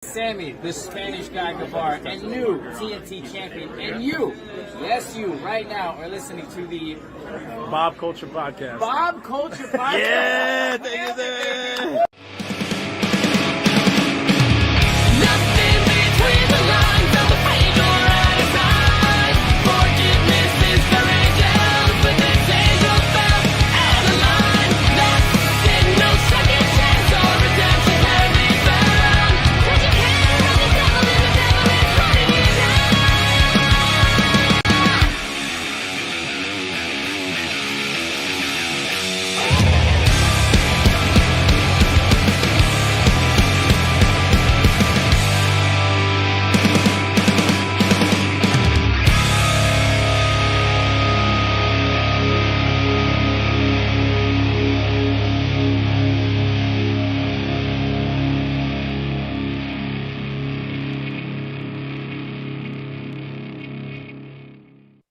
Sammy, the Spanish guy Guevara, and new TNT champion, and you, yes, you, right now are listening to the Bob Culture Podcast. Bob Culture Podcast. Yeah, thank you, sir. Nothing between the lines of the page or out of sight. Forgiveness is courageous, but this angel fell out of line. Nothing, no second chance or redemption can be found. 'Cause you can't run the devil and the devil is running you down.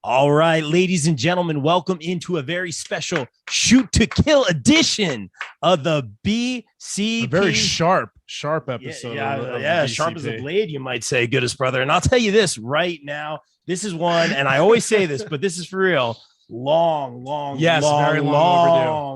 All right, ladies and gentlemen, welcome into a very special Shoot to Kill edition of the BCP. A very sharp episode. Yeah, sharp as a blade, you might say, goodest brother. And I'll tell you this right now, this is one, and I always say this, but this is for real. Very long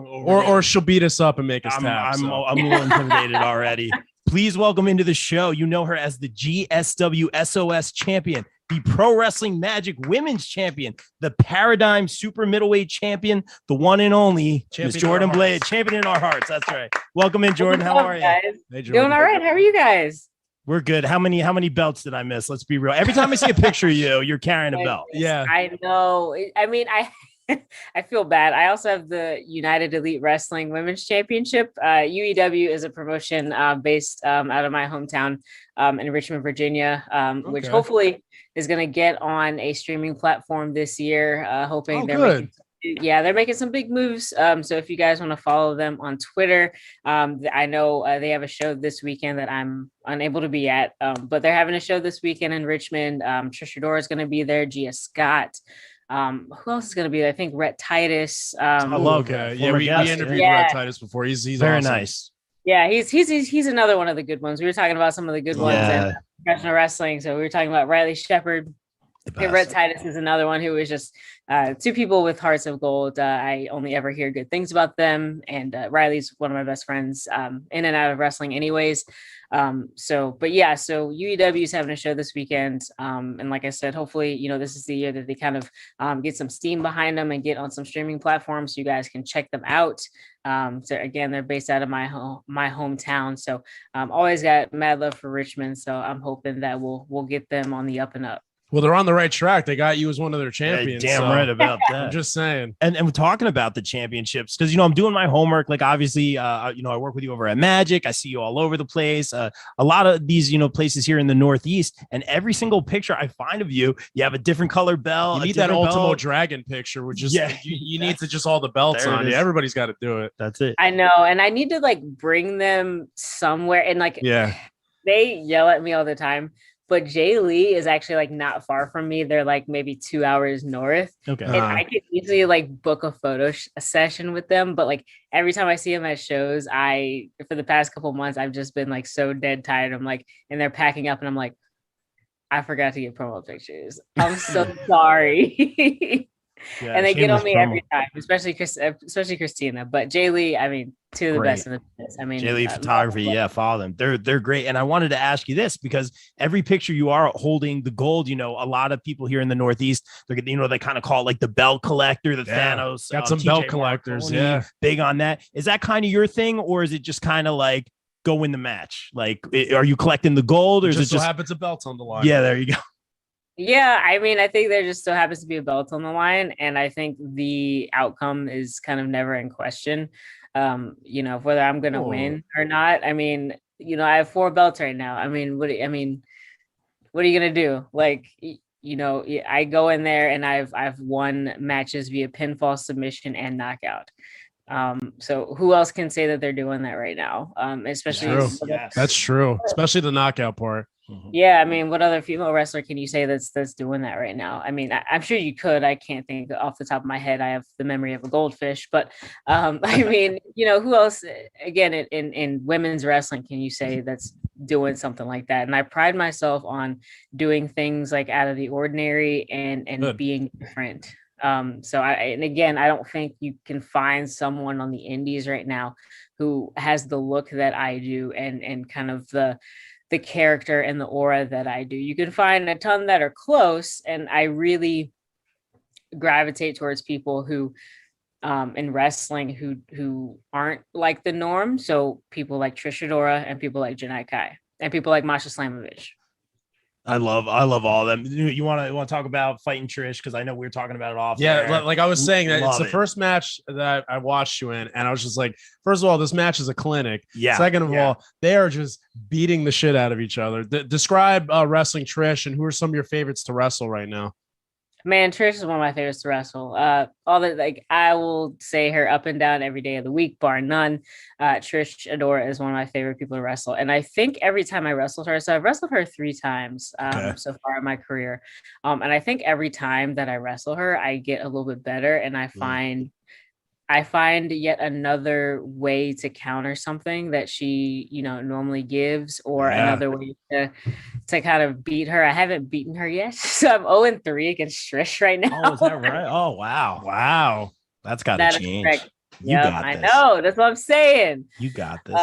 overdue. Or she'll beat us up and make us tap. I'm a little intimidated already. Please welcome into the show. You know her as the GSW SOS champion, the Pro Wrestling Magic Women's Champion, the Paradigm Super Middleweight Champion, the one and only Miss Jordan Blade, champion in our hearts. That's right. Welcome in, Jordan. How are you? Hey, Jordan. doing all right. How are you guys? We're good. How many belts did I miss? Let's be real. Every time I see a picture of you, you're carrying a belt. Yeah. I know. I mean, I feel bad. I also have the United Elite Wrestling Women's Championship. UEW is a promotion based out of my hometown in Richmond, Virginia, which hopefully is going to get on a streaming platform this year. Hoping they're making some big moves. So if you guys want to follow them on Twitter, I know they have a show this weekend that I'm unable to be at, but they're having a show this weekend in Richmond. Trish Adora is going to be there. Gia Scott. Who else is going to be there? I think Rhett Titus. We interviewed Rhett Titus before. He's very awesome. nice. Yeah, he's another one of the good ones. We were talking about some of the good ones in professional wrestling. So we were talking about Riley Shepard. And Rhett Titus is another one who is just two people with hearts of gold. I only ever hear good things about them. And Riley's one of my best friends in and out of wrestling anyways. So UEW is having a show this weekend. And like I said, hopefully, this is the year that they kind of get some steam behind them and get on some streaming platforms so you guys can check them out. So again, they're based out of my hometown. So always got mad love for Richmond. So I'm hoping that we'll get them on the up and up. Well, they're on the right track. They got you as one of their champions. Yeah, damn right about that. I'm just saying. And we're talking about the championships because, I'm doing my homework. Like, obviously, I work with you over at Magic. I see you all over the place. A lot of these, places here in the Northeast. And every single picture I find of you, you have a different color belt. You need that Ultimo Dragon picture, which is you need to just all the belts on you. Everybody's got to do it. That's it. I know. And I need to bring them somewhere. And they yell at me all the time. But Jay Lee is actually not far from me. They're maybe 2 hours north. Okay. And I could easily book a photo session with them. But every time I see them at shows, for the past couple months, I've just been so dead tired. I'm and they're packing up and I'm I forgot to get promo pictures. I'm so sorry. Yeah, and they get on me every time, especially Christina. But Jay Lee, two of the best in the business. Jay Lee Photography, follow them. They're great. And I wanted to ask you this because every picture you are holding the gold, a lot of people here in the Northeast, they kind of call it the belt collector, the Thanos. Got some TJ belt collectors. Marconi, big on that. Is that kind of your thing, or is it just kind of go win the match? Are you collecting the gold, or is it just happens a belt's on the line? Yeah, there you go. Yeah, I think there just still happens to be a belt on the line, and I think the outcome is kind of never in question. Whether I'm going to win or not. I have 4 belts right now. What are you going to do? I go in there and I've won matches via pinfall, submission, and knockout. So who else can say that they're doing that right now? Especially That's true. Especially the knockout part. Mm-hmm. Yeah, what other female wrestler can you say that's doing that right now? I'm sure you could. I can't think off the top of my head. I have the memory of a goldfish, but who else? Again, in women's wrestling, can you say that's doing something like that. And I pride myself on doing things like out of the ordinary and Good. being different. So and again, I don't think you can find someone on the indies right now who has the look that I do and kind of the character and the aura that I do. You can find a ton that are close, and I really gravitate towards people who in wrestling who aren't like the norm. So people like Trish Adora and people like Janai Kai and people like Masha Slamovich. I love all of them. You want to talk about fighting Trish, because I know we were talking about it off. Yeah, like I was saying, that it's Love the it. first match that I watched you in, and I was just like, first of all, this match is a clinic. Yeah. Second of all, they are just beating the shit out of each other. Describe wrestling Trish, and who are some of your favorites to wrestle right now? Man, Trish is one of my favorites to wrestle. I will say her up and down every day of the week, bar none. Trish Adora is one of my favorite people to wrestle. And I think every time I wrestled her, so I've wrestled her 3 times so far in my career. And I think every time that I wrestle her, I get a little bit better, and I find yet another way to counter something that she, normally gives, or another way to kind of beat her. I haven't beaten her yet, so I'm 0-3 against Trish right now. Oh, is that right? Oh, wow. That's got to change. Correct. You got I this. know. That's what I'm saying. You got this.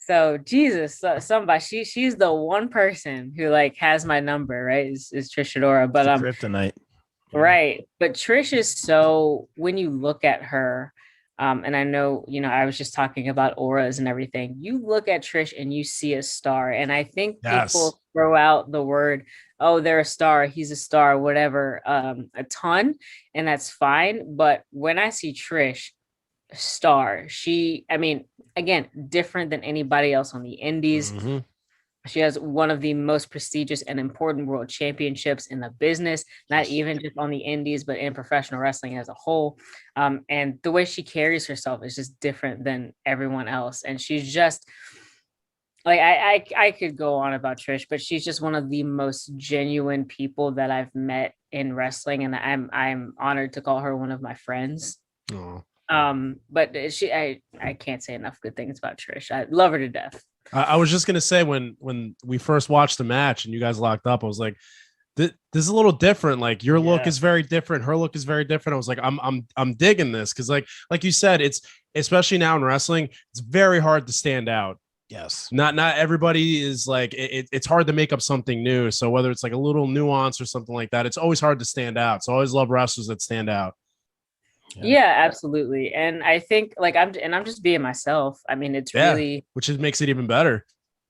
So Jesus, somebody, she's the one person who has my number, right? Is Trish Adora, but Kryptonite. right. But Trish is so, when you look at her, and I know, I was just talking about auras and everything. You look at Trish and you see a star. And I think people throw out the word, oh, they're a star, he's a star, whatever, a ton. And that's fine. But when I see Trish, star, again, different than anybody else on the indies. Mm-hmm. She has one of the most prestigious and important world championships in the business, not even just on the indies, but in professional wrestling as a whole. And the way she carries herself is just different than everyone else. And she's just I could go on about Trish, but she's just one of the most genuine people that I've met in wrestling. And I'm honored to call her one of my friends. Oh. But I can't say enough good things about Trish. I love her to death. I was just gonna say, when we first watched the match and you guys locked up, I was like, this is a little different. Like, your look is very different, her look is very different. I was like, I'm digging this, because like you said, it's, especially now in wrestling, it's very hard to stand out. Yes. Not everybody is like, it's hard to make up something new. So whether it's like a little nuance or something like that, it's always hard to stand out. So I always love wrestlers that stand out. Yeah, absolutely. And I think I'm just being myself. It's really, which makes it even better.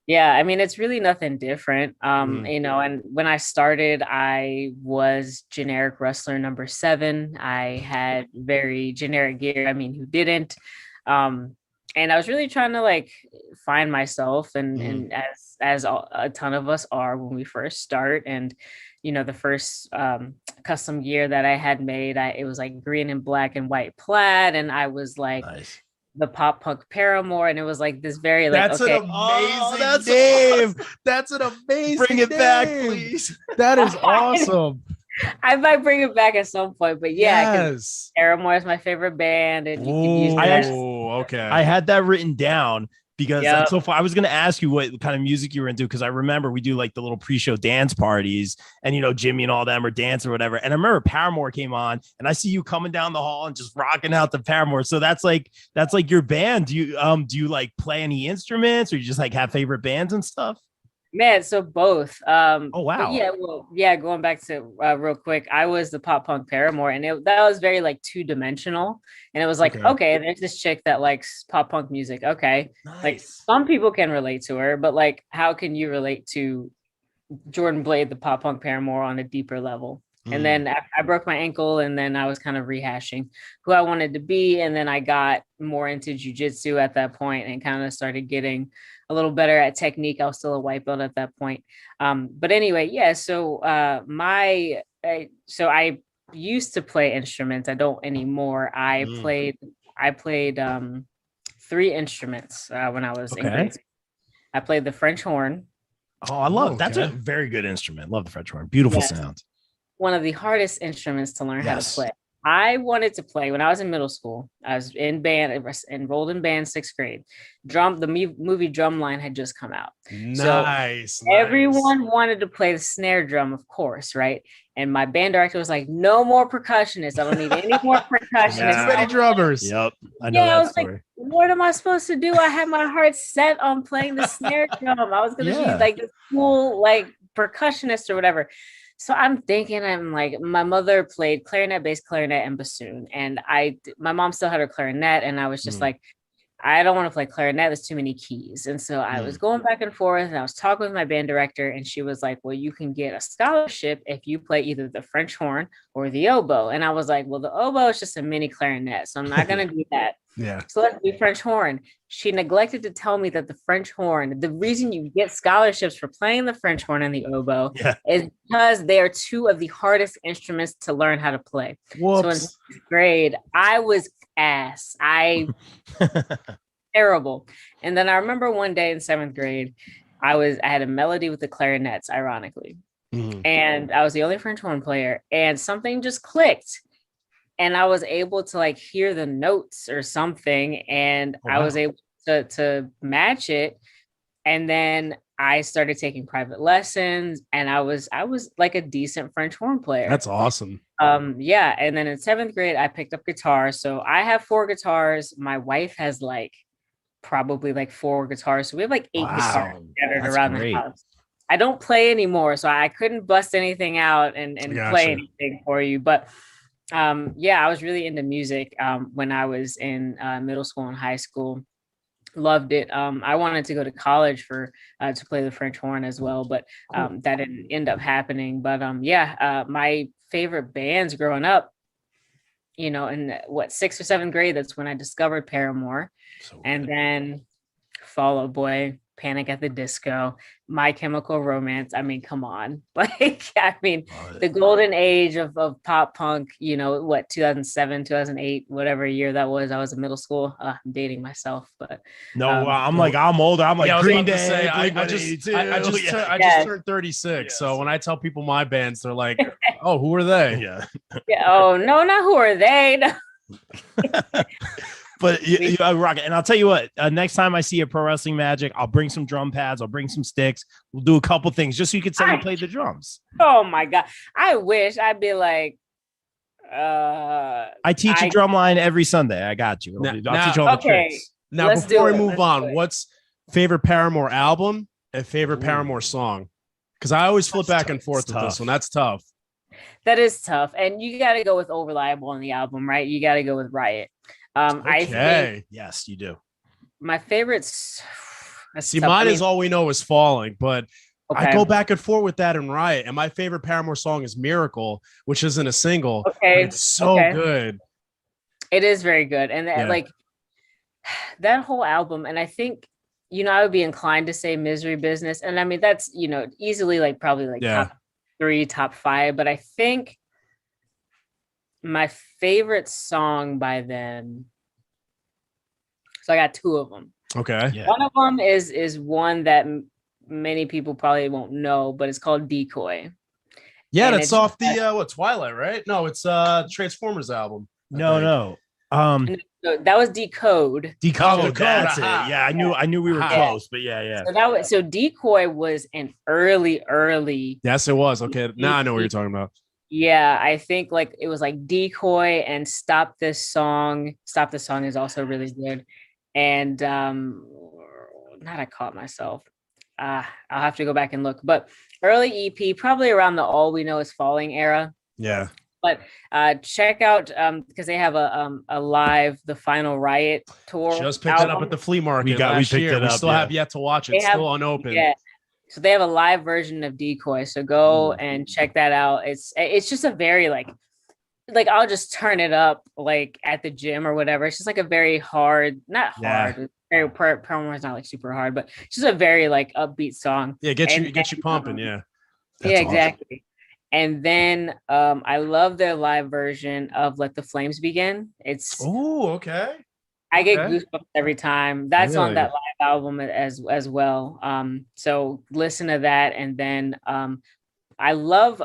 Yeah, it's really nothing different. And when I started, I was generic wrestler number 7. I had very generic gear. Who didn't? And I was really trying to find myself, and as a ton of us are when we first start. And the first custom gear that I had made, it was green and black and white plaid, and I was nice. The pop punk Paramore, and it was this very that's an amazing name. That's an amazing Bring it name. back, please. That is awesome. I might bring it back at some point, but yeah, yes. Paramore is my favorite band, and you can use that. Okay. I had that written down because so far I was going to ask you what kind of music you were into, because I remember we do the little pre-show dance parties, and Jimmy and all them are dancing or whatever. And I remember Paramore came on, and I see you coming down the hall and just rocking out the Paramore. So that's your band. Do you play any instruments, or you just have favorite bands and stuff? Man, so both. Oh wow. Going back to real quick, I was the pop punk Paramore, and that was very 2-dimensional. And it was okay, there's this chick that likes pop punk music. Okay, nice. Some people can relate to her, but how can you relate to Jordan Blade, the pop punk Paramore, on a deeper level? And then I broke my ankle, and then I was kind of rehashing who I wanted to be, and then I got more into jiu-jitsu at that point, and kind of started getting a little better at technique. I was still a white belt at that point. But anyway, yeah. So I used to play instruments. I don't anymore. I played 3 instruments when I was in grade school. I played the French horn. Oh, I love that's a very good instrument. Love the French horn. Beautiful sound. One of the hardest instruments to learn how to play. I wanted to play when I was in middle school. I was in band, enrolled in band 6th grade. Movie Drumline had just come out. So Nice. everyone wanted to play the snare drum, of course, right? And my band director was like, "No more percussionists. I don't need any more percussionists." Too many drummers. Yep. I know Yeah, I that was story. like, "What am I supposed to do? I had my heart set on playing the snare drum. I was gonna Yeah. be like this cool like percussionist or whatever." So I'm thinking, I'm like, my mother played clarinet, bass clarinet, and bassoon, and my mom still had her clarinet, and I was just like, I don't want to play clarinet. There's too many keys. And so I was going back and forth, and I was talking with my band director, and she was like, well, you can get a scholarship if you play either the French horn or the oboe. And I was like, well, the oboe is just a mini clarinet, so I'm not going to do that. Yeah. So let's do French horn. She neglected to tell me that the French horn, the reason you get scholarships for playing the French horn and the oboe is because they are two of the hardest instruments to learn how to play. Whoops. So in 6th grade, I was ass. Terrible. And then I remember one day in 7th grade, I had a melody with the clarinets, ironically. And I was the only French horn player, and something just clicked. And I was able to like hear the notes or something, and I was able to match it. And then I started taking private lessons, and I was like a decent French horn player. That's awesome. Yeah. And then in 7th grade, I picked up guitar. So I have 4 guitars. My wife has like probably like 4 guitars. So we have like 8 guitars scattered around the house. I don't play anymore, so I couldn't bust anything out and play anything for you. But yeah, I was really into music when I was in middle school and high school. Loved it. I wanted to go to college to play the French horn as well, but that didn't end up happening. But yeah, my favorite bands growing up, in 6th or 7th grade, that's when I discovered Paramore, and then Fall Out Boy, Panic at the Disco, My Chemical Romance. I mean, come on. The golden age of pop punk, 2007, 2008, whatever year that was. I was in middle school. I'm dating myself, but I'm older. I'm like Green Day. I just turned 36. So when I tell people my bands, they're like, oh, who are they? Yeah. Oh, no, not who are they? No. But you rock it. And I'll tell you what, next time I see a Pro Wrestling Magic, I'll bring some drum pads. I'll bring some sticks. We'll do a couple things just so you could say you played the drums. Oh my God. I wish I'd be like, I teach a drum line every Sunday. I got you. I'll teach you all the tricks. Now, before we move on, what's favorite Paramore album and favorite Paramore song? Because I always flip back and forth with this one. That's tough. That is tough. And you got to go with Over Reliable on the album, right? You got to go with Riot. I think yes, you do. My favorites. See, mine is All We Know Is Falling, but I go back and forth with that and Riot. And my favorite Paramore song is Miracle, which isn't a single. Okay, it's so good. It is very good, and like that whole album. And I think I would be inclined to say Misery Business, and I mean that's easily like probably like top 3, top 5. But I think my favorite song by them. So I got 2 of them. Okay. Yeah. One of them is one that many people probably won't know, but it's called Decoy. Yeah, and that's off the Twilight, right? No, it's Transformers album. No. That was Decode. Decode. That's it. Yeah, I knew we were close, but yeah. So Decoy was an early. Yes, it was. Okay, now I know what you're talking about. Yeah, I think like it was like Decoy and Stop This Song. Stop This Song is also really good. And not I Caught Myself. I'll have to go back and look. But early EP, probably around the All We Know Is Falling era. Yeah. But check out because they have a live The Final Riot tour. Just picked it up at the flea market. We picked it up. We still have yet to watch it. It's still unopened. Yeah. So they have a live version of Decoy. So go and check that out. It's just a very like I'll just turn it up like at the gym or whatever. It's just like a very hard, not hard. Very Paramore is not like super hard, but it's just a very like upbeat song. Yeah, get you pumping. Yeah. That's exactly. Awesome. And then I love their live version of Let the Flames Begin. It's okay. I get goosebumps every time. That's on that live album as well. So listen to that. And then I love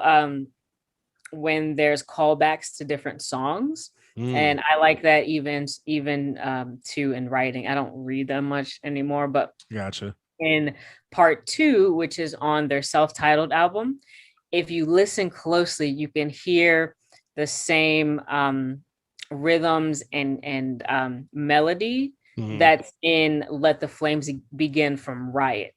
when there's callbacks to different songs. Mm. And I like that even too in writing. I don't read them much anymore, but Gotcha. in part 2, which is on their self-titled album, if you listen closely, you can hear the same rhythms and melody Mhm. that's in Let the Flames Begin from Riot.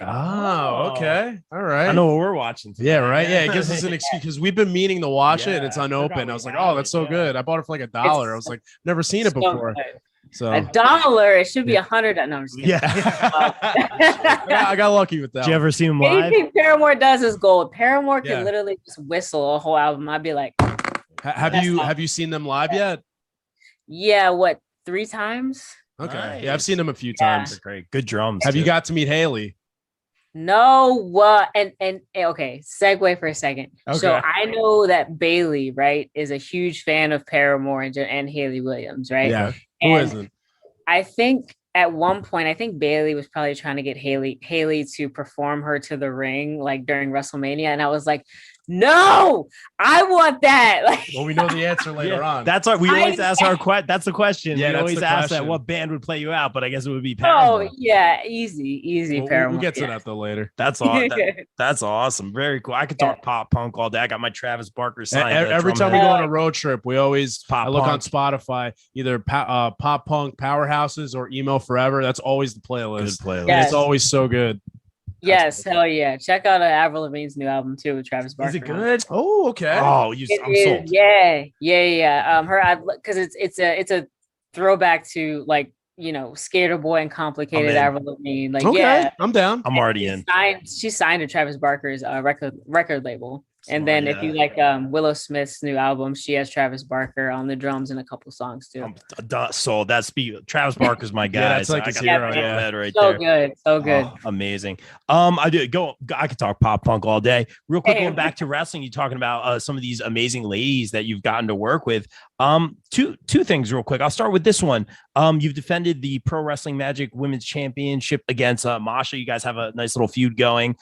Oh, okay. All right. I know what we're watching today. Yeah, right. Yeah, it gives us an excuse because we've been meaning to watch it and it's Yeah, I forgot unopened. we I was like, have oh, that's it, so yeah. good. I bought it for like $1. I was like, never seen it So before. good. So $1. It should be 100. No, I'm just kidding. Yeah. I got lucky with that. Did you ever see him live? Anything Paramore does is gold. Paramore can Yeah. literally just whistle a whole album. I'd be like, Have you seen them live yet? yeah, what, 3 times? Okay. Yeah, I've seen them a few Yeah. times. Great. Good drums. Have you too. got to meet Haley? No, what? And okay, segue for a second. So Okay. I know that Bailey, right, is a huge fan of Paramore and Haley Williams, right? Yeah. Who And isn't? I think at one point, I think Bailey was probably trying to get Haley to perform her to the ring, like during WrestleMania, and I was like, no, I want that. Like, Well, we know the answer later Yeah, on. that's our. We always ask our question. That's the question. Yeah, we that's always the ask that. question. What band would play you out? But I guess it would be Paramore. oh yeah, easy We'll Paramore. get to yeah. that though later. That's all. That's awesome. Very cool. I could talk pop punk all day. I got my Travis Barker sign. Every time we go on a road trip, we always Pop I look punk. on Spotify, either pop punk powerhouses or emo forever. That's always the Good playlist. playlist. And Yes. it's always so good. Yes, hell yeah. Check out Avril Lavigne's new album too with Travis Barker. Is it good? Oh, okay. Oh, It I'm is, sold. yeah. Because it's a throwback to, like, you know, Skater Boy and Complicated I'm in. Avril Lavigne. Like, Okay, yeah, I'm down. I'm already in. she signed to Travis Barker's record label. And Smart, then if you yeah. like Willow Smith's new album, she has Travis Barker on the drums and a couple songs too. I'm sold. That's Travis Barker's my guy. that's like I his got hero, that yeah. right So there. good, so good. Oh, amazing. I could talk pop punk all day. Real quick, Hey. going back to wrestling, you talking about some of these amazing ladies that you've gotten to work with. Two things real quick. I'll start with this one. You've defended the Pro Wrestling Magic Women's Championship against Masha. You guys have a nice little feud going.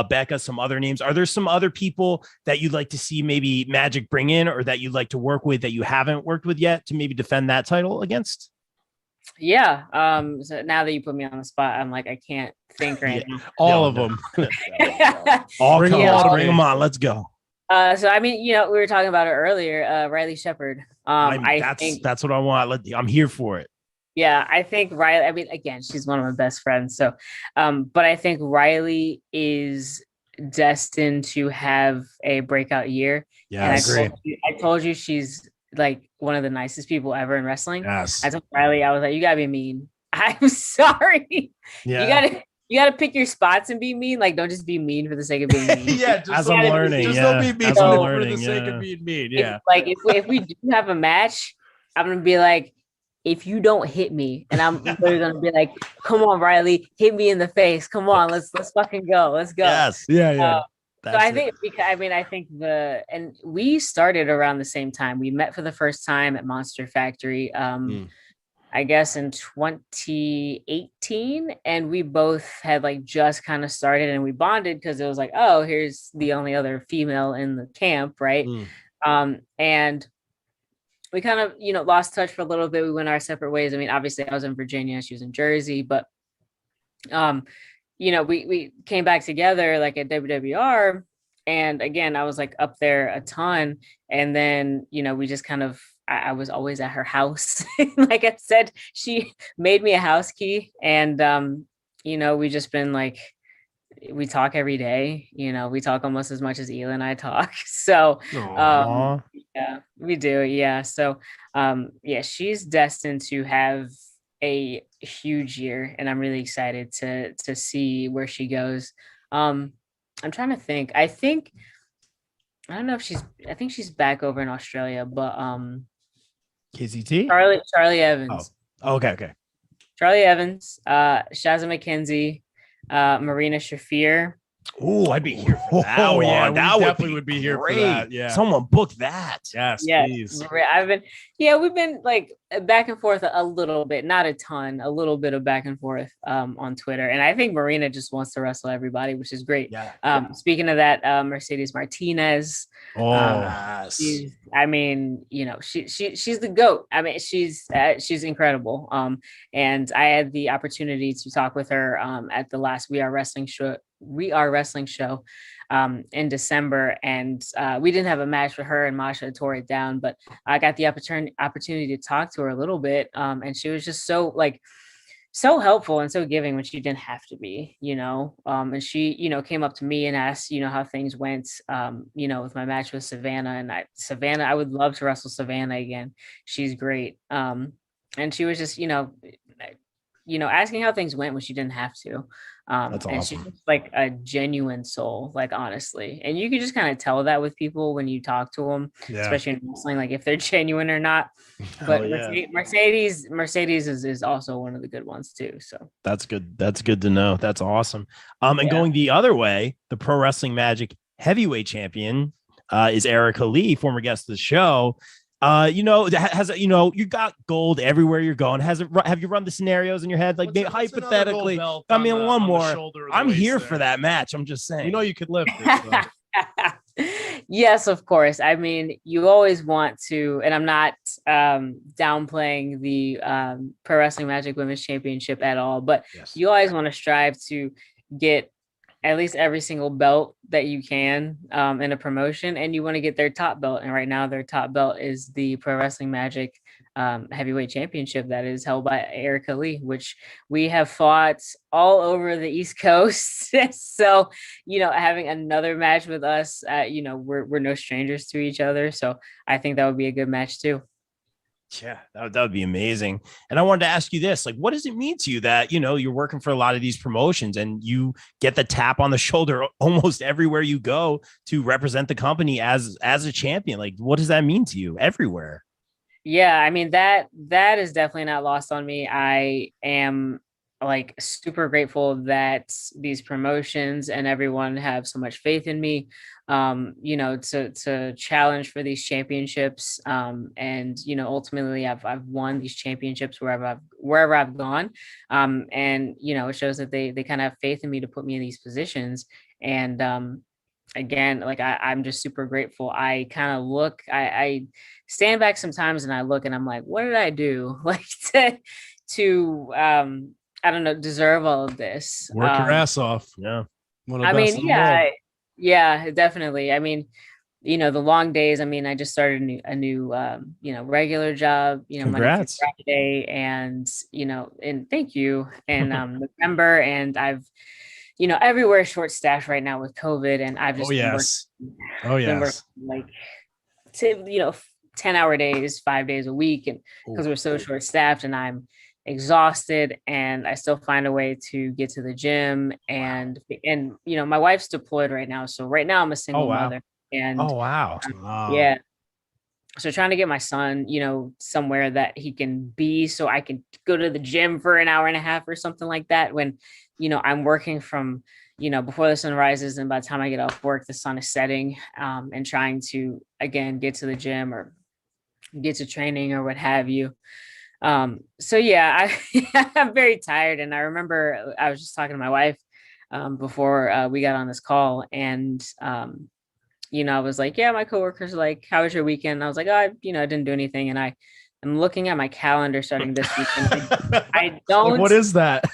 Becca, some other names. Are there some other people that you'd like to see maybe Magic bring in, or that you'd like to work with that you haven't worked with yet to maybe defend that title against? Yeah. So now that you put me on the spot, I'm like, I can't think right All of them. now. All Bring come them on, all bring them on. Let's go. So I mean, you know, we were talking about it earlier. Riley Shepard. That's what I want. I'm here for it. Yeah, I think Riley. I mean, again, she's one of my best friends. So, but I think Riley is destined to have a breakout year. Yeah, And I agree. I told you she's like one of the nicest people ever in wrestling. Yes. I told Riley, I was like, you gotta be mean. I'm sorry. Yeah. You gotta pick your spots and be mean. Like, don't just be mean for the sake of being mean. Yeah, just As don't- I'm learning, Just yeah. don't be mean As I'm for learning, the sake yeah. of being mean. If- Yeah. Like if we do have a match, I'm gonna be like, if you don't hit me, and I'm literally gonna be like, come on, Riley, hit me in the face. Come on, let's fucking go. Let's go. Yes. Yeah. So I think I think and we started around the same time. We met for the first time at Monster Factory. I guess in 2018, and we both had like just kind of started, and we bonded because it was like, oh, here's the only other female in the camp, right? And we kind of, you know, lost touch for a little bit. We went our separate ways. I mean, obviously I was in Virginia, she was in Jersey, but you know, we came back together like at WWR, and again, I was like up there a ton, and then, you know, we just kind of, I was always at her house. Like I said, she made me a house key, and you know, we just been like, we talk every day. You know, we talk almost as much as Ela and I talk. So Aw. yeah, we do. Yeah. So yeah, she's destined to have a huge year, and I'm really excited to see where she goes. I'm trying to think. I don't know if I think she's back over in Australia, but KCT. Charlie Evans. Oh, okay. Charlie Evans, Shazza McKenzie, Marina Shafir, Oh, I'd be here for that. Oh, one. yeah, we that definitely would be here for great. that, yeah. Someone book that. Yes, Yeah, please. we've been like back and forth a little bit, not a ton, a little bit of back and forth on Twitter. And I think Marina just wants to wrestle everybody, which is great. Yeah. Speaking of that, Mercedes Martinez. She's the GOAT. I mean, she's incredible. And I had the opportunity to talk with her at the last We Are Wrestling show in December, and we didn't have a match for her, and Masha tore it down, but I got the opportunity to talk to her a little bit, and she was just so helpful and so giving when she didn't have to be, and she, came up to me and asked, how things went, with my match with Savannah. And I would love to wrestle Savannah again. She's great. And she was just, asking how things went when she didn't have to. That's and awesome. she's just like a genuine soul, like honestly. And you can just kind of tell that with people when you talk to them, especially in wrestling, like if they're genuine or not. But Mercedes is also one of the good ones too. So that's good. That's good to know. That's awesome. And going the other way, the Pro Wrestling Magic heavyweight champion is Erica Lee, former guest of the show. You got gold everywhere you're going. Have you run the scenarios in your head? Like hypothetically, I mean, one more. I'm here for that match. I'm just saying. You could lift it. So. Yes, of course. I mean, you always want to, and I'm not downplaying the Pro Wrestling Magic Women's Championship at all, but you always want to strive to get at least every single belt that you can in a promotion, and you want to get their top belt. And right now their top belt is the Pro Wrestling Magic heavyweight championship that is held by Erica Lee, which we have fought all over the East Coast. So, having another match with us, we're no strangers to each other. So I think that would be a good match too. Yeah, that would be amazing. And I wanted to ask you this, like, what does it mean to you that, you're working for a lot of these promotions and you get the tap on the shoulder almost everywhere you go to represent the company as a champion? Like, what does that mean to you everywhere? Yeah, I mean, that is definitely not lost on me. I am like super grateful that these promotions and everyone have so much faith in me, to challenge for these championships. And, ultimately I've won these championships wherever I've gone. And, it shows that they kind of have faith in me to put me in these positions. And, again, like I'm just super grateful. I kind of look, I stand back sometimes and I look and I'm like, what did I do? Like to I don't know, deserve all of this. Work your ass off. Yeah. Yeah, definitely. I mean, the long days. I mean, I just started a new regular job, Monday through Friday, and, and thank you. And November, and I've, everywhere short staffed right now with COVID, and I've just been working like 10-hour days, 5 days a week, and because we're so short staffed, and I'm exhausted, and I still find a way to get to the gym. And my wife's deployed right now, so right now I'm a single mother. And yeah, so trying to get my son somewhere that he can be, so I can go to the gym for an hour and a half or something like that, when I'm working from before the sun rises, and by the time I get off work the sun is setting, and trying to again get to the gym or get to training or what have you. So yeah, I'm very tired. And I remember I was just talking to my wife before we got on this call, and I was like, yeah, my coworkers are like, how was your weekend? I was like, I didn't do anything. And I'm looking at my calendar starting this weekend. I don't. Like, what is that?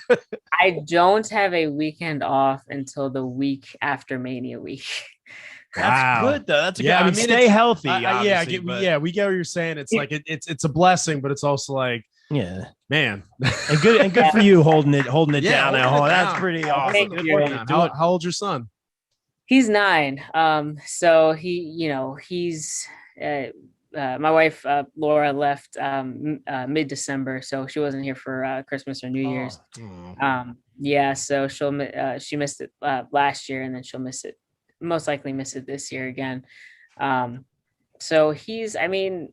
I don't have a weekend off until the week after Mania week. That's good though. That's good. I mean, stay healthy. We get what you're saying. It's like it's a blessing, but it's also like, man, and good for you holding it down. That's pretty awesome. How old's your son? He's 9. So he's my wife Laura left mid-December, so she wasn't here for Christmas or New Year's. So she missed it last year, and then she'll most likely miss it this year again. So he's, I mean,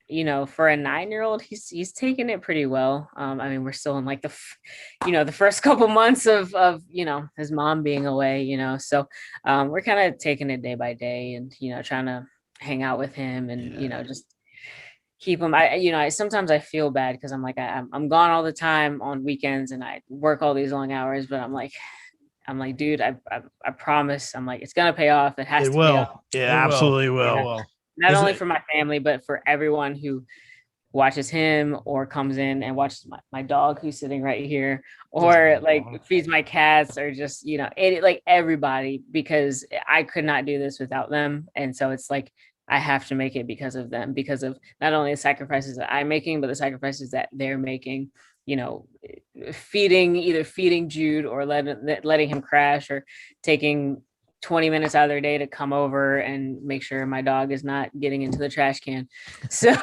for a 9-year-old, he's taking it pretty well. I mean, we're still in like the first couple months of his mom being away, so we're kind of taking it day by day and trying to hang out with him and just keep him. I sometimes I feel bad because I'm like I'm gone all the time on weekends and I work all these long hours, but I'm like, dude, I promise. I'm like, it's gonna pay off. It has It to pay off. will. It absolutely will. Not Is only it- for my family, but for everyone who watches him or comes in and watches my dog who's sitting right here, or like feeds my cats, or just like everybody, because I could not do this without them. And so it's like I have to make it because of them, because of not only the sacrifices that I'm making, but the sacrifices that they're making. Either feeding Jude or letting him crash, or taking 20 minutes out of their day to come over and make sure my dog is not getting into the trash can. So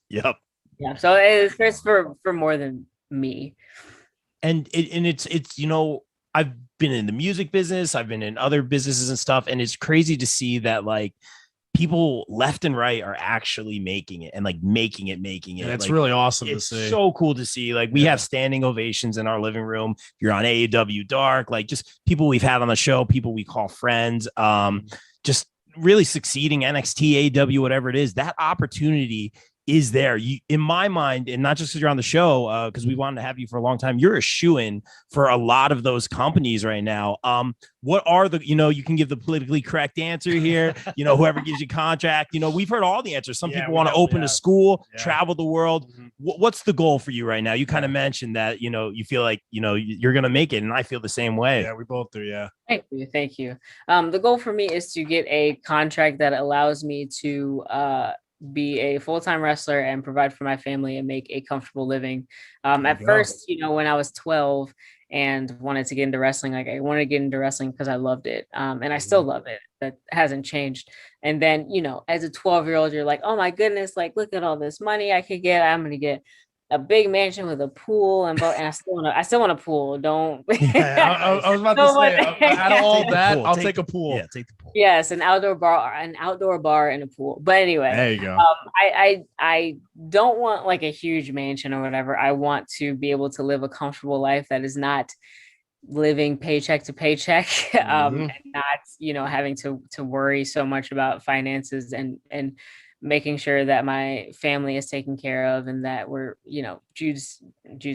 Yep. yeah, so it's for more than me. And it's I've been in the music business, I've been in other businesses and stuff, and it's crazy to see that like people left and right are actually making it and like making it. And it's like, really awesome to it's see. so cool to see. Like we have standing ovations in our living room. You're on AEW Dark, like just people we've had on the show, people we call friends, just really succeeding, NXT, AEW, whatever it is. That opportunity is there. You, in my mind, and not just because you're on the show, because we wanted to have you for a long time, you're a shoo-in for a lot of those companies right now. What are the, you can give the politically correct answer here, whoever gives you contract, we've heard all the answers. Some people want to open a school, travel the world. What's the goal for you right now? You kind of mentioned that, you feel like, you're going to make it. And I feel the same way. Yeah, we both do. Yeah. Thank you. The goal for me is to get a contract that allows me to be a full-time wrestler and provide for my family and make a comfortable living. At first, when I was 12 and wanted to get into wrestling, like I wanted to get into wrestling because I loved it. And I still love it. That hasn't changed. And then, as a 12-year-old, you're like, oh my goodness, like look at all this money I could get. I'm going to get a big mansion with a pool and I still want a pool. Don't. I was about to say, out of all that, I'll take a pool. Yeah, take the pool. Yes, an outdoor bar and a pool. But anyway, There you go. I don't want like a huge mansion or whatever. I want to be able to live a comfortable life that is not living paycheck to paycheck, and not having to worry so much about finances and making sure that my family is taken care of, and that we're, Jude's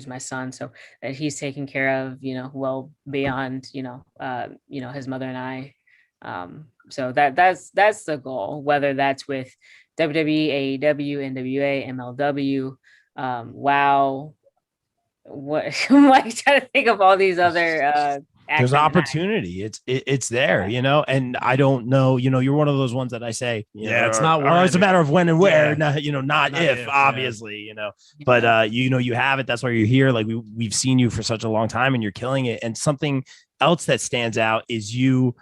my son, so that he's taken care of, well beyond, his mother and I. So that's the goal, whether that's with WWE, AEW, NWA, MLW, WOW. What I'm like trying to think of all these other there's opportunity. It's there, and I don't know, you're one of those ones that I say, it's not or it's a matter of when and where, not Not if, if, obviously, but you have it. That's why you're here. Like we've seen you for such a long time and you're killing it. And something else that stands out is you,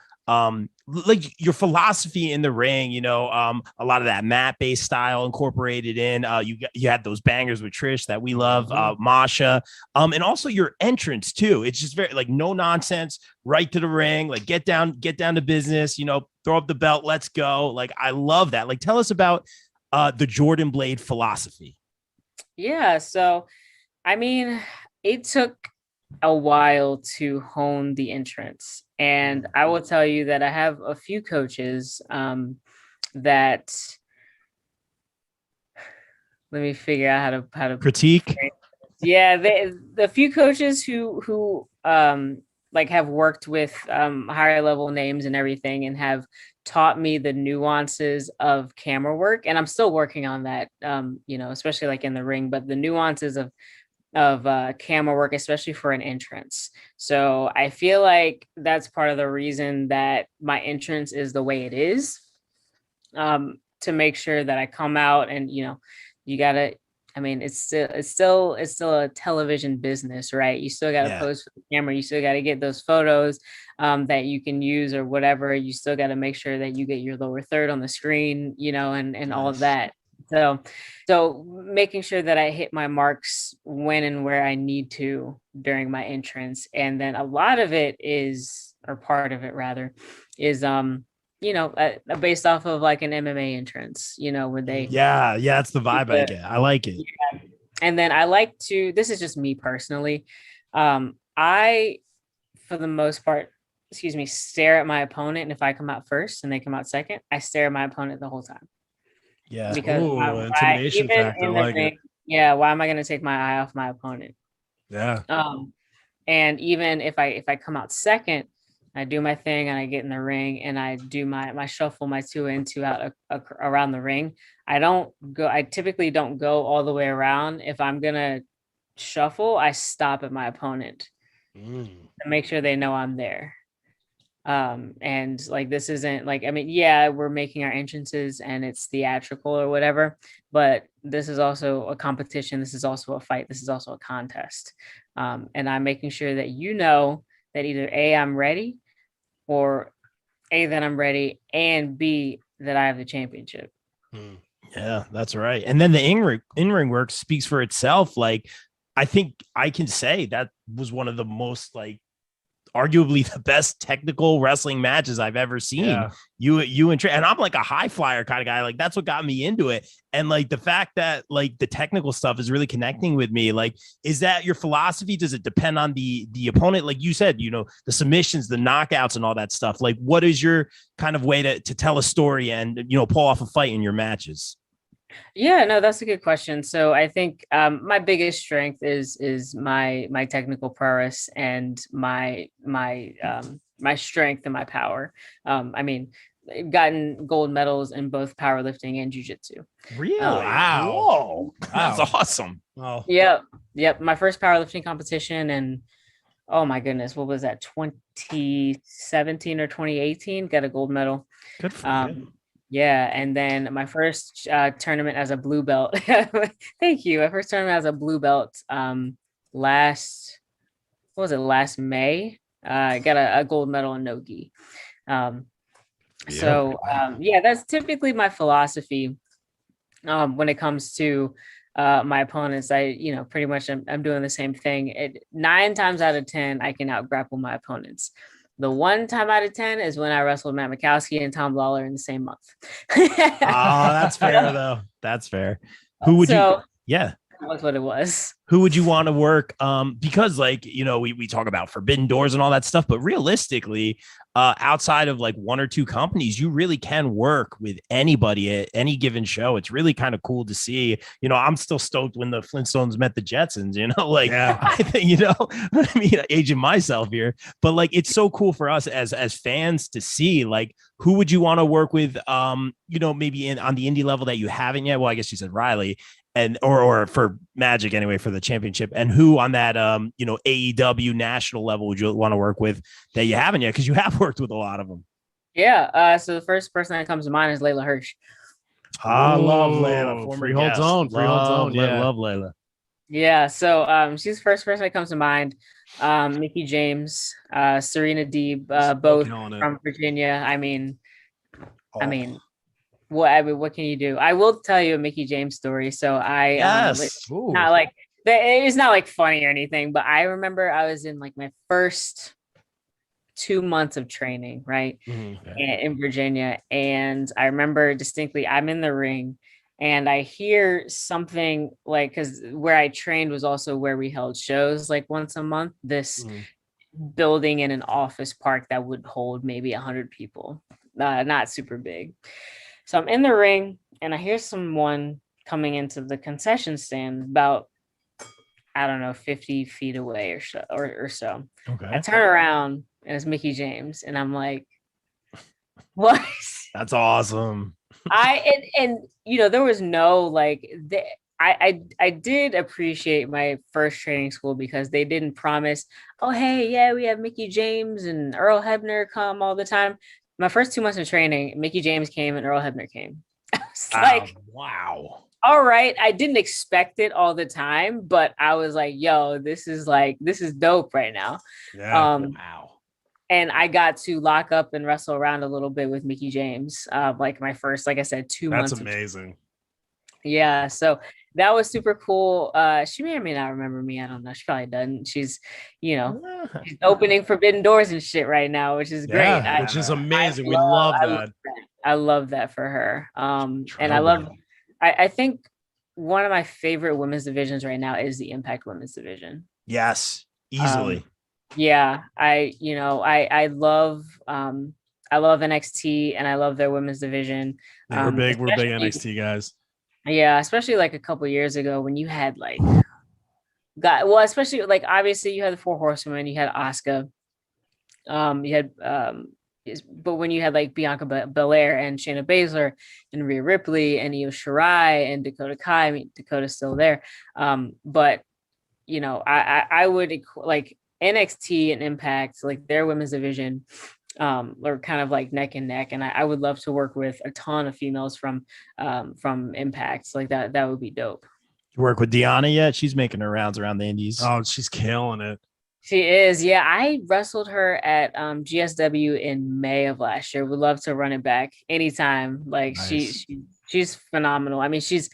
like your philosophy in the ring, a lot of that mat-based style incorporated in. You had those bangers with Trish that we love, Masha, and also your entrance too. It's just very like no nonsense, right to the ring, like get down to business. Throw up the belt, let's go. Like I love that. Like tell us about the Jordan Blade philosophy. Yeah, so I mean, it took a while to hone the entrance, and I will tell you that I have a few coaches that let me figure out how to Critique. Yeah, the few coaches who like have worked with higher level names and everything, and have taught me the nuances of camera work, and I'm still working on that, especially like in the ring, but the nuances of camera work, especially for an entrance. So I feel like that's part of the reason that my entrance is the way it is, to make sure that I come out and, you gotta, I mean, it's still a television business, right? You still got to pose for the camera. You still got to get those photos that you can use or whatever. You still got to make sure that you get your lower third on the screen, and all of that. So making sure that I hit my marks when and where I need to during my entrance. And then a lot of it is, or part of it rather, is based off of like an MMA entrance, where they, Yeah, that's the vibe I get. I like it. and then I like to, this is just me personally. I, for the most part, stare at my opponent. And if I come out first and they come out second, I stare at my opponent the whole time. Yeah. Because intimidation even factor. in I the like ring, it. yeah, why am I going to take my eye off my opponent? Yeah. And even if I come out second, I do my thing and I get in the ring and I do my shuffle, my 2 in, 2 out around the ring. I typically don't go all the way around. If I'm gonna shuffle, I stop at my opponent to make sure they know I'm there. And like, this isn't like, I mean, yeah, we're making our entrances and it's theatrical or whatever, but this is also a competition. This is also a fight. This is also a contest. And I'm making sure that that either A, I'm ready, or A, that I'm ready, and B, that I have the championship. Yeah, that's right. And then the in-ring work speaks for itself. Like, I think I can say that was one of the most, like, arguably the best technical wrestling matches I've ever seen. Yeah. You and Trey, and I'm like a high flyer kind of guy. Like, that's what got me into it. And like the fact that like the technical stuff is really connecting with me. Like, is that your philosophy? Does it depend on the opponent? Like you said, the submissions, the knockouts, and all that stuff. Like, what is your kind of way to tell a story and pull off a fight in your matches? Yeah, no, that's a good question. So I think my biggest strength is my technical prowess and my strength and my power. I mean, I've gotten gold medals in both powerlifting and jiu-jitsu. Really? Wow. Whoa. That's awesome. Well, Yep. My first powerlifting competition, and oh my goodness, what was that? 2017 or 2018? Got a gold medal. Good for you. Yeah, and then my first tournament as a blue belt. Thank you. My first tournament as a blue belt last May. I got a gold medal in no-gi. Yeah, that's typically my philosophy when it comes to my opponents. I pretty much I'm doing the same thing. 9 times out of 10, I can out grapple my opponents. The 1 time out of 10 is when I wrestled Matt Mikowski and Tom Lawler in the same month. That's fair though. That's fair. Who would you? Yeah. That's what it was. Who would you want to work? Because like, we talk about forbidden doors and all that stuff, but realistically, outside of like 1 or 2 companies, you really can work with anybody at any given show. It's really kind of cool to see. I'm still stoked when the Flintstones met the Jetsons, I think, I mean, aging myself here, but like, it's so cool for us as fans to see, like, who would you want to work with, maybe on the indie level that you haven't yet? Well, I guess you said Riley. And or for Magic anyway, for the championship, and who on that AEW national level would you want to work with that you haven't yet, because you have worked with a lot of them? Yeah, so the first person that comes to mind is Layla Hirsch. I love Layla. Freehold Zone. Yeah, love Layla. Yeah, so she's the first person that comes to mind. Mickey James, Serena Deeb, both from Virginia. I mean, what can you do? I will tell you a Mickey James story. So it's not like funny or anything, but I remember I was in like my first 2 months of training, right, in Virginia, and I remember distinctly I'm in the ring and I hear something like, because where I trained was also where we held shows like once a month. This building in an office park that would hold maybe 100 people, not super big. So I'm in the ring and I hear someone coming into the concession stand about, 50 feet away or so. Okay. I turn around and it's Mickey James and I'm like, what? That's awesome. There was no I did appreciate my first training school because they didn't promise, oh, hey, yeah, we have Mickey James and Earl Hebner come all the time. My first 2 months of training, Mickey James came and Earl Hebner came. I was like, wow. All right. I didn't expect it all the time, but I was like, yo, this is dope right now. Yeah. Wow. And I got to lock up and wrestle around a little bit with Mickey James. My first, like I said, 2 months. That's amazing. Yeah, so that was super cool. She may or may not remember me. I don't know. She probably doesn't. She's, she's opening forbidden doors and shit right now, which is great. Yeah, which is amazing. We love that. I love that for her. And I think one of my favorite women's divisions right now is the Impact Women's Division. Yes, easily. Yeah, I love NXT and I love their women's division. We're big NXT guys. Yeah, especially like a couple years ago when you had especially like obviously you had the Four Horsewomen, you had Asuka, you had but when you had like Bianca Belair and Shayna Baszler and Rhea Ripley and Io Shirai and Dakota Kai, I mean Dakota's still there, but I would like NXT and Impact, like their women's division, are kind of like neck and neck, and I would love to work with a ton of females from Impact. Like that would be dope. You work with Deanna yet? She's making her rounds around the indies. Oh, she's killing it. She is. Yeah, I wrestled her at GSW in May of last year. Would love to run it back anytime. Like nice. She's phenomenal. I mean, she is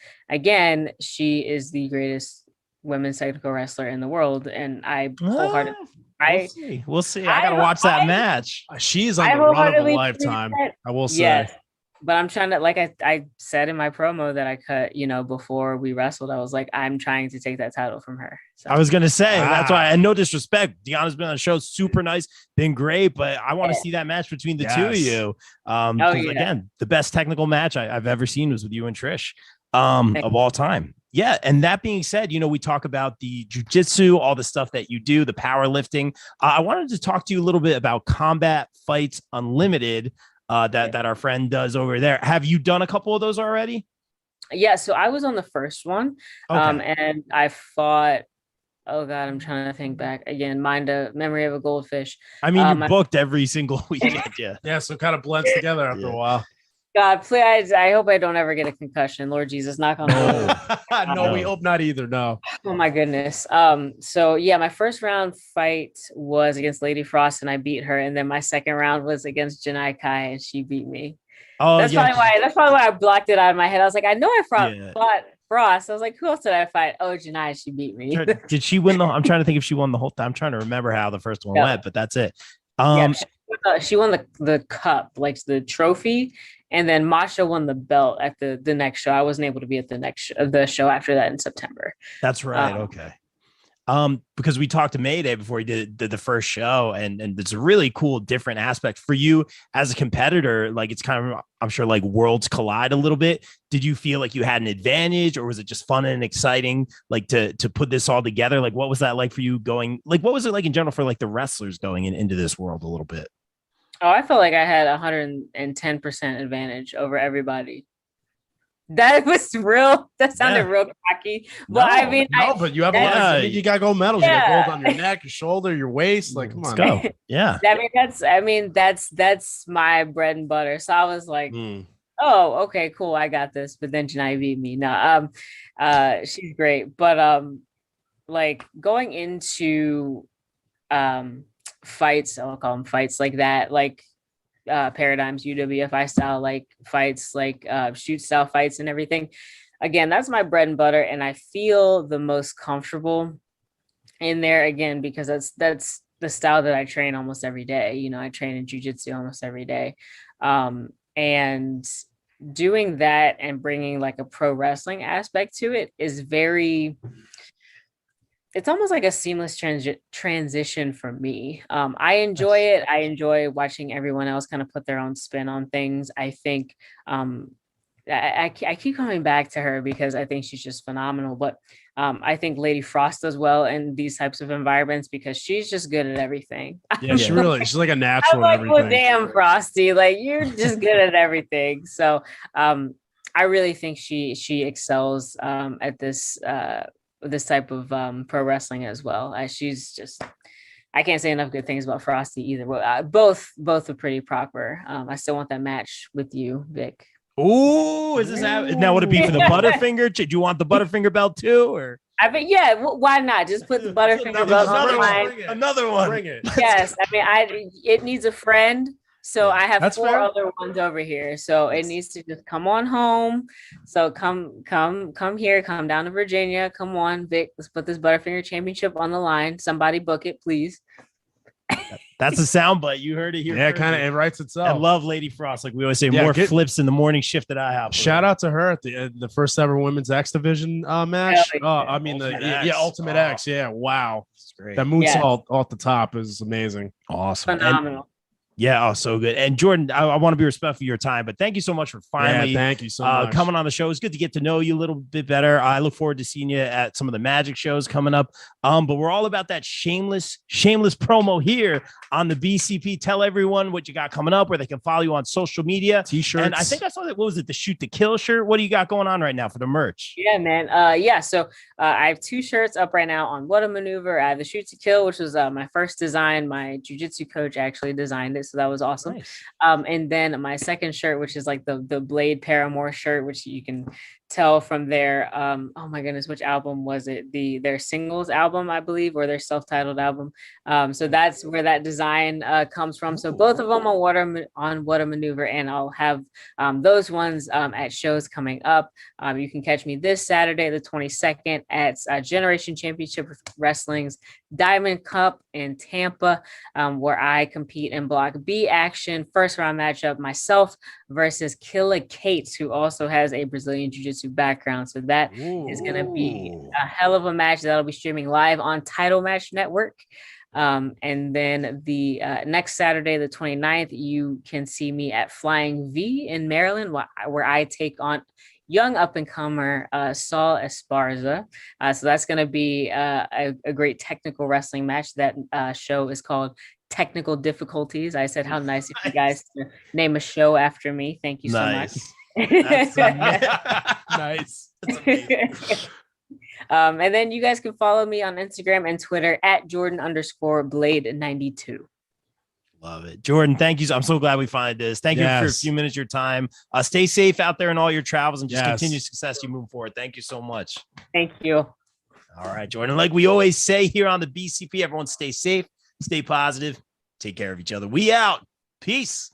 the greatest women's technical wrestler in the world, and I wholeheartedly. We'll see. I gotta watch that match. She's on the run of a lifetime. I will say. Yes, but I'm trying to, like I said in my promo that I cut, before we wrestled, I was like, I'm trying to take that title from her. So. I was gonna say that's why. And no disrespect, Deanna's been on the show, super nice, been great, but I want to see that match between the two of you. Again, the best technical match I've ever seen was with you and Trish, of all time. Yeah. And that being said, we talk about the jujitsu, all the stuff that you do, the powerlifting. I wanted to talk to you a little bit about Combat Fights Unlimited that our friend does over there. Have you done a couple of those already? Yeah. So I was on the first one, and I fought. Oh God, I'm trying to think back again. Memory of a Goldfish. I mean, you booked every single weekend. Yeah. Yeah. So it kind of blends together after a while. God, please! I hope I don't ever get a concussion. Lord Jesus, knock on wood. No, we hope not either. No. Oh my goodness. So yeah, my first round fight was against Lady Frost, and I beat her. And then my second round was against Janai Kai, and she beat me. Oh, that's probably why I blocked it out of my head. I was like, I know I fought Frost. I was like, who else did I fight? Oh, Janai, she beat me. Did she win I'm trying to think if she won the whole time. I'm trying to remember how the first one went, but that's it. She won the cup, like the trophy. And then Masha won the belt at the next show. I wasn't able to be at the show after that in September. That's right. Okay. Because we talked to Mayday before he did the first show, and it's a really cool, different aspect for you as a competitor. Like it's kind of, I'm sure, like worlds collide a little bit. Did you feel like you had an advantage, or was it just fun and exciting, like to put this all together? Like, what was that like for you going? Like, what was it like in general for like the wrestlers going into this world a little bit? Oh, I felt like I had 110% advantage over everybody. That was real. That sounded real cocky. But I mean, but you have a lot. You got gold medals. Yeah. You got gold on your neck, your shoulder, your waist. Like, come on, go. Yeah. That's my bread and butter. So I was like, oh, okay, cool, I got this. But then Janai beat me. No, she's great. But like going into fights, I'll call them fights like that, like Paradigms, UWFI style, like fights, like shoot style fights and everything. Again, that's my bread and butter, and I feel the most comfortable in there, again, because that's the style that I train almost every day. I train in jiu-jitsu almost every day, and doing that and bringing like a pro wrestling aspect to it is it's almost like a seamless transition for me. I enjoy it. I enjoy watching everyone else kind of put their own spin on things. I think I keep coming back to her because I think she's just phenomenal. But I think Lady Frost does well in these types of environments because she's just good at everything. Yeah, she's like a natural. I'm like, well, damn, Frosty, like you're just good at everything. So I really think she excels at this type of pro wrestling as well. She's just, I can't say enough good things about Frosty either. Both are pretty proper. I still want that match with you, Vic. Oh, is this now? Would it be for the Butterfinger? Do you want the Butterfinger belt too, or? I mean, yeah. Why not just put the Butterfinger belt on mine? Another one. Bring it. Yes, I mean, it needs a friend. So I have That's 4 fair. other ones over here. So it needs to just come on home. So come here, come down to Virginia. Come on, Vic. Let's put this Butterfinger Championship on the line. Somebody book it, please. That's a soundbite. You heard it here. Yeah, first. kind of. It writes I itself. love Lady Frost. Like we always say, Yeah, more flips in the morning shift that I have. Shout out to her at the first ever women's X division match. Hell Oh, yeah. I mean Ultimate X. Ultimate X. Yeah, wow. It's great. That moonsault off the top is amazing. Awesome. And- Phenomenal. yeah, so good. And Jordan, I want to be respectful of your time, but thank you so much for finally thank you so much. coming on the show. It's good to get to know you a little bit better. I look forward to seeing you at some of the Magic shows coming up. But we're all about that shameless promo here on the BCP. Tell everyone what you got coming up, where they can follow you on social media. T-shirts. And I think I saw that. What was it? The Shoot to Kill shirt. What do you got going on right now for the merch? Yeah, man. So I have 2 shirts up right now on What a Maneuver. I have the Shoot to Kill, which was my first design. My jiu-jitsu coach actually designed it, so that was awesome. Nice. And then my second shirt, which is like the Blade Paramore shirt, which you can tell from their oh my goodness, which album was it? Their singles album, I believe, or their self-titled album. So that's where that design comes from. So both of them on What a Maneuver, and I'll have those ones at shows coming up. You can catch me this Saturday, the 22nd, at Generation Championship Wrestling's Diamond Cup in Tampa, where I compete in Block B action. First round matchup, myself versus Killa Cates, who also has a Brazilian Jiu-Jitsu background. So that is going to be a hell of a match that'll be streaming live on Title Match Network. And then the next Saturday, the 29th, you can see me at Flying V in Maryland, where I take on young up-and-comer Saul Esparza. So that's going to be a great technical wrestling match. That show is called Technical Difficulties. I said, how nice of you guys to name a show after me. Thank you so much. That's nice. That's amazing. And then you guys can follow me on Instagram and Twitter at Jordan_Blade92. Love it. Jordan, thank you. I'm so glad we find this. Thank you for a few minutes of your time. Stay safe out there in all your travels and just continue success you move forward. Thank you so much. Thank you. All right, Jordan. Like we always say here on the BCP, everyone stay safe, stay positive, take care of each other. We out. Peace.